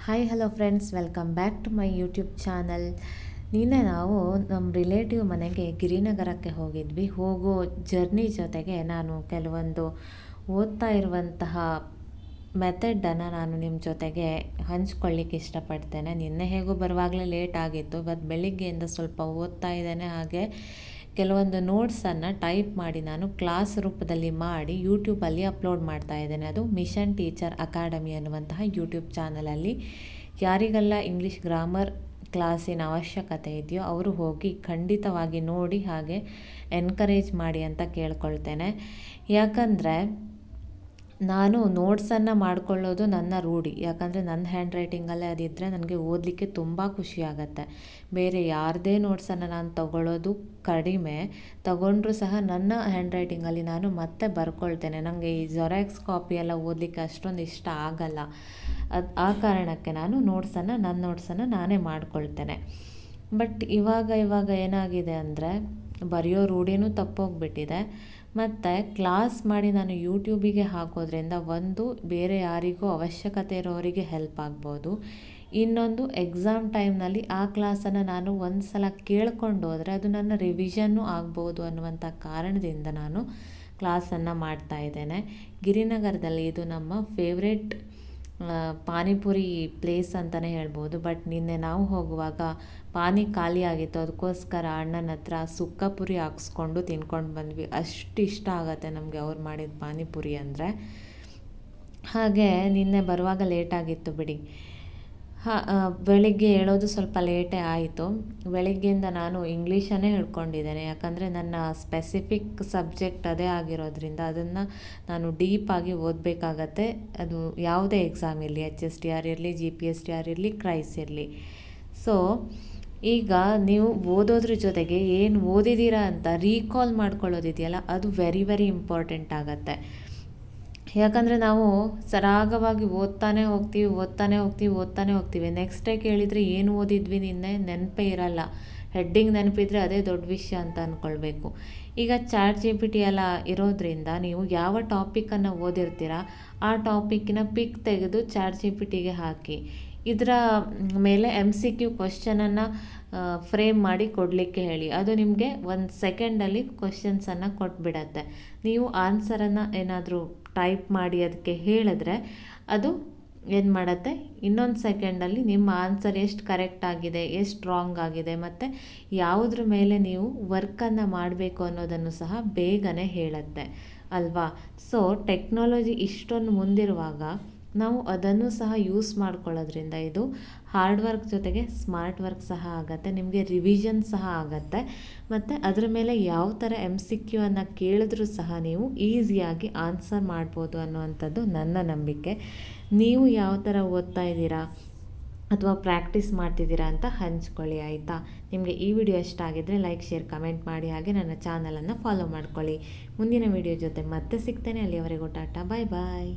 Hi hello friends, welcome back to my YouTube channel. ನಿನ್ನೆ ನಾವು ನಮ್ಮ ರಿಲೇಟಿವ್ ಮನೆಗೆ ಗಿರಿನಗರಕ್ಕೆ ಹೋಗಿದ್ವಿ. ಹೋಗೋ ಜರ್ನಿ ಜೊತೆಗೆ ನಾನು ಕೆಲವೊಂದು ಓದ್ತಾ ಇರುವಂತಹ ಮೆಥಡನ್ನು ನಾನು ನಿಮ್ಮ ಜೊತೆಗೆ ಹಂಚ್ಕೊಳ್ಳಿಕ್ಕೆ ಇಷ್ಟಪಡ್ತೇನೆ. ನಿನ್ನೆ ಹೇಗೂ ಬರುವಾಗಲೇ ಲೇಟ್ ಆಗಿತ್ತು. ಇವತ್ತು ಬೆಳಿಗ್ಗೆಯಿಂದ ಸ್ವಲ್ಪ ಓದ್ತಾ ಇದ್ದೇನೆ. ಹಾಗೆ ಕೆಲವೊಂದು ನೋಟ್ಸನ್ನು ಟೈಪ್ ಮಾಡಿ ನಾನು ಕ್ಲಾಸ್ ರೂಪದಲ್ಲಿ ಮಾಡಿ ಯೂಟ್ಯೂಬಲ್ಲಿ ಅಪ್ಲೋಡ್ ಮಾಡ್ತಾ ಇದ್ದೇನೆ. ಅದು ಮಿಷನ್ ಟೀಚರ್ ಅಕಾಡೆಮಿ ಅನ್ನುವಂತಹ ಯೂಟ್ಯೂಬ್ ಚಾನಲಲ್ಲಿ. ಯಾರಿಗೆಲ್ಲ ಇಂಗ್ಲೀಷ್ ಗ್ರಾಮರ್ ಕ್ಲಾಸಿನ ಅವಶ್ಯಕತೆ ಇದೆಯೋ ಅವರು ಹೋಗಿ ಖಂಡಿತವಾಗಿ ನೋಡಿ ಹಾಗೆ ಎನ್ಕರೇಜ್ ಮಾಡಿ ಅಂತ ಕೇಳ್ಕೊಳ್ತೇನೆ. ಯಾಕಂದರೆ ನಾನು ನೋಟ್ಸನ್ನು ಮಾಡಿಕೊಳ್ಳೋದು ನನ್ನ ರೂಢಿ. ಯಾಕಂದರೆ ನನ್ನ ಹ್ಯಾಂಡ್ ರೈಟಿಂಗಲ್ಲೇ ಅದಿದ್ದರೆ ನನಗೆ ಓದಲಿಕ್ಕೆ ತುಂಬ ಖುಷಿ ಆಗುತ್ತೆ. ಬೇರೆ ಯಾರದೇ ನೋಟ್ಸನ್ನು ನಾನು ತಗೊಳ್ಳೋದು ಕಡಿಮೆ. ತಗೊಂಡ್ರೂ ಸಹ ನನ್ನ ಹ್ಯಾಂಡ್ ರೈಟಿಂಗಲ್ಲಿ ನಾನು ಮತ್ತೆ ಬರ್ಕೊಳ್ತೇನೆ. ನನಗೆ ಈ ಜೆರಾಕ್ಸ್ ಕಾಪಿ ಎಲ್ಲ ಓದಲಿಕ್ಕೆ ಅಷ್ಟೊಂದು ಇಷ್ಟ ಆಗಲ್ಲ. ಆ ಕಾರಣಕ್ಕೆ ನಾನು ನನ್ನ ನೋಟ್ಸನ್ನು ನಾನೇ ಮಾಡ್ಕೊಳ್ತೇನೆ. ಬಟ್ ಇವಾಗ ಏನಾಗಿದೆ ಅಂದರೆ ಬರೆಯೋ ರೂಢಿನೂ ತಪ್ಪೋಗ್ಬಿಟ್ಟಿದೆ. ಮತ್ತು ಕ್ಲಾಸ್ ಮಾಡಿ ನಾನು ಯೂಟ್ಯೂಬಿಗೆ ಹಾಕೋದ್ರಿಂದ ಒಂದು ಬೇರೆ ಯಾರಿಗೂ ಅವಶ್ಯಕತೆ ಇರೋರಿಗೆ ಹೆಲ್ಪ್ ಆಗ್ಬೋದು. ಇನ್ನೊಂದು ಎಕ್ಸಾಮ್ ಟೈಮ್ನಲ್ಲಿ ಆ ಕ್ಲಾಸನ್ನು ನಾನು ಒಂದು ಸಲ ಕೇಳ್ಕೊಂಡು ಹೋದರೆ ಅದು ನನ್ನ ರಿವಿಷನ್ನು ಆಗ್ಬೋದು ಅನ್ನುವಂಥ ಕಾರಣದಿಂದ ನಾನು ಕ್ಲಾಸನ್ನು ಮಾಡ್ತಾ ಇದ್ದೇನೆ. ಗಿರಿನಗರದಲ್ಲಿ ಇದು ನಮ್ಮ ಫೇವ್ರೆಟ್ ಪಾನಿಪುರಿ ಪ್ಲೇಸ್ ಅಂತಲೇ ಹೇಳ್ಬೋದು. ಬಟ್ ನಿನ್ನೆ ನಾವು ಹೋಗುವಾಗ ಪಾನಿ ಖಾಲಿ ಆಗಿತ್ತು. ಅದಕ್ಕೋಸ್ಕರ ಅಣ್ಣನ ಹತ್ರ ಸುಕ್ಕ ಪುರಿ ಹಾಕ್ಸ್ಕೊಂಡು ತಿನ್ಕೊಂಡು ಬಂದ್ವಿ. ಅಷ್ಟು ಇಷ್ಟ ಆಗುತ್ತೆ ನಮಗೆ ಅವ್ರು ಮಾಡಿದ ಪಾನಿಪುರಿ ಅಂದರೆ. ಹಾಗೆ ನಿನ್ನೆ ಬರುವಾಗ ಲೇಟಾಗಿತ್ತು ಬಿಡಿ. ಬೆಳಿಗ್ಗೆ ಹೇಳೋದು ಸ್ವಲ್ಪ ಲೇಟೇ ಆಯಿತು. ಬೆಳಿಗ್ಗೆಯಿಂದ ನಾನು ಇಂಗ್ಲೀಷನ್ನೇ ಹಿಡ್ಕೊಂಡಿದ್ದೇನೆ. ಯಾಕಂದರೆ ನನ್ನ ಸ್ಪೆಸಿಫಿಕ್ ಸಬ್ಜೆಕ್ಟ್ ಅದೇ ಆಗಿರೋದ್ರಿಂದ ಅದನ್ನು ನಾನು ಡೀಪಾಗಿ ಓದಬೇಕಾಗತ್ತೆ. ಅದು ಯಾವುದೇ ಎಕ್ಸಾಮ್ ಇರಲಿ, HSTR ಇರಲಿ, GPSTR ಇರಲಿ, ಕ್ರೈಸ್ ಇರಲಿ. ಸೊ ಈಗ ನೀವು ಓದೋದ್ರ ಜೊತೆಗೆ ಏನು ಓದಿದ್ದೀರಾ ಅಂತ ರೀಕಾಲ್ ಮಾಡ್ಕೊಳ್ಳೋದಿದೆಯಲ್ಲ, ಅದು ವೆರಿ ವೆರಿ ಇಂಪಾರ್ಟೆಂಟ್ ಆಗುತ್ತೆ. ಯಾಕಂದರೆ ನಾವು ಸರಾಗವಾಗಿ ಓದ್ತಾನೆ ಹೋಗ್ತೀವಿ. ನೆಕ್ಸ್ಟ್ ಡೇ ಕೇಳಿದರೆ ಏನು ಓದಿದ್ವಿ ನಿನ್ನೆ ನೆನಪೇ ಇರಲ್ಲ. ಹೆಡ್ಡಿಂಗ್ ನೆನಪಿದ್ರೆ ಅದೇ ದೊಡ್ಡ ವಿಷಯ ಅಂತ ಅಂದ್ಕೊಳ್ಬೇಕು. ಈಗ ChatGPT ಎಲ್ಲ ಇರೋದ್ರಿಂದ ನೀವು ಯಾವ ಟಾಪಿಕನ್ನು ಓದಿರ್ತೀರ ಆ ಟಾಪಿಕ್ಕಿನ ಪಿಕ್ ತೆಗೆದು ChatGPTಗೆ ಹಾಕಿ ಇದರ ಮೇಲೆ MCQ ಕ್ವಶನನ್ನು ಫ್ರೇಮ್ ಮಾಡಿ ಕೊಡಲಿಕ್ಕೆ ಹೇಳಿ. ಅದು ನಿಮಗೆ 1 ಸೆಕೆಂಡಲ್ಲಿ ಕ್ವಶನ್ಸನ್ನು ಕೊಟ್ಬಿಡತ್ತೆ. ನೀವು ಆನ್ಸರನ್ನು ಏನಾದರೂ ಟೈಪ್ ಮಾಡಿ ಅದಕ್ಕೆ ಹೇಳಿದ್ರೆ ಅದು ಏನು ಮಾಡುತ್ತೆ, ಇನ್ನೊಂದು ಸೆಕೆಂಡಲ್ಲಿ ನಿಮ್ಮ ಆನ್ಸರ್ ಎಷ್ಟು ಕರೆಕ್ಟ್ ಆಗಿದೆ, ಎಷ್ಟು ರಾಂಗ್ ಆಗಿದೆ, ಮತ್ತು ಯಾವುದ್ರ ಮೇಲೆ ನೀವು ವರ್ಕನ್ನು ಮಾಡಬೇಕು ಅನ್ನೋದನ್ನು ಸಹ ಬೇಗನೆ ಹೇಳುತ್ತೆ ಅಲ್ವಾ. ಸೊ ಟೆಕ್ನಾಲಜಿ ಇಷ್ಟೊಂದು ಮುಂದಿರುವಾಗ ನಾವು ಅದನ್ನು ಸಹ ಯೂಸ್ ಮಾಡ್ಕೊಳ್ಳೋದ್ರಿಂದ ಇದು ಹಾರ್ಡ್ ವರ್ಕ್ ಜೊತೆಗೆ ಸ್ಮಾರ್ಟ್ ವರ್ಕ್ ಸಹ ಆಗುತ್ತೆ. ನಿಮಗೆ ರಿವಿಷನ್ ಸಹ ಆಗುತ್ತೆ. ಮತ್ತು ಅದರ ಮೇಲೆ ಯಾವ ಥರ MCQ ಅನ್ನು ಕೇಳಿದ್ರೂ ಸಹ ನೀವು ಈಸಿಯಾಗಿ ಆನ್ಸರ್ ಮಾಡ್ಬೋದು ಅನ್ನುವಂಥದ್ದು ನನ್ನ ನಂಬಿಕೆ. ನೀವು ಯಾವ ಥರ ಓದ್ತಾ ಇದ್ದೀರಾ ಅಥವಾ ಪ್ರಾಕ್ಟೀಸ್ ಮಾಡ್ತಿದ್ದೀರಾ ಅಂತ ಹಂಚ್ಕೊಳ್ಳಿ, ಆಯಿತಾ. ನಿಮಗೆ ಈ ವಿಡಿಯೋ ಇಷ್ಟ ಆಗಿದ್ದರೆ ಲೈಕ್, ಶೇರ್, ಕಮೆಂಟ್ ಮಾಡಿ. ಹಾಗೆ ನನ್ನ ಚಾನಲನ್ನು ಫಾಲೋ ಮಾಡ್ಕೊಳ್ಳಿ. ಮುಂದಿನ ವಿಡಿಯೋ ಜೊತೆ ಮತ್ತೆ ಸಿಗ್ತೇನೆ. ಅಲ್ಲಿಯವರೆಗೂ ಟಾಟಾ, ಬಾಯ್ ಬಾಯ್.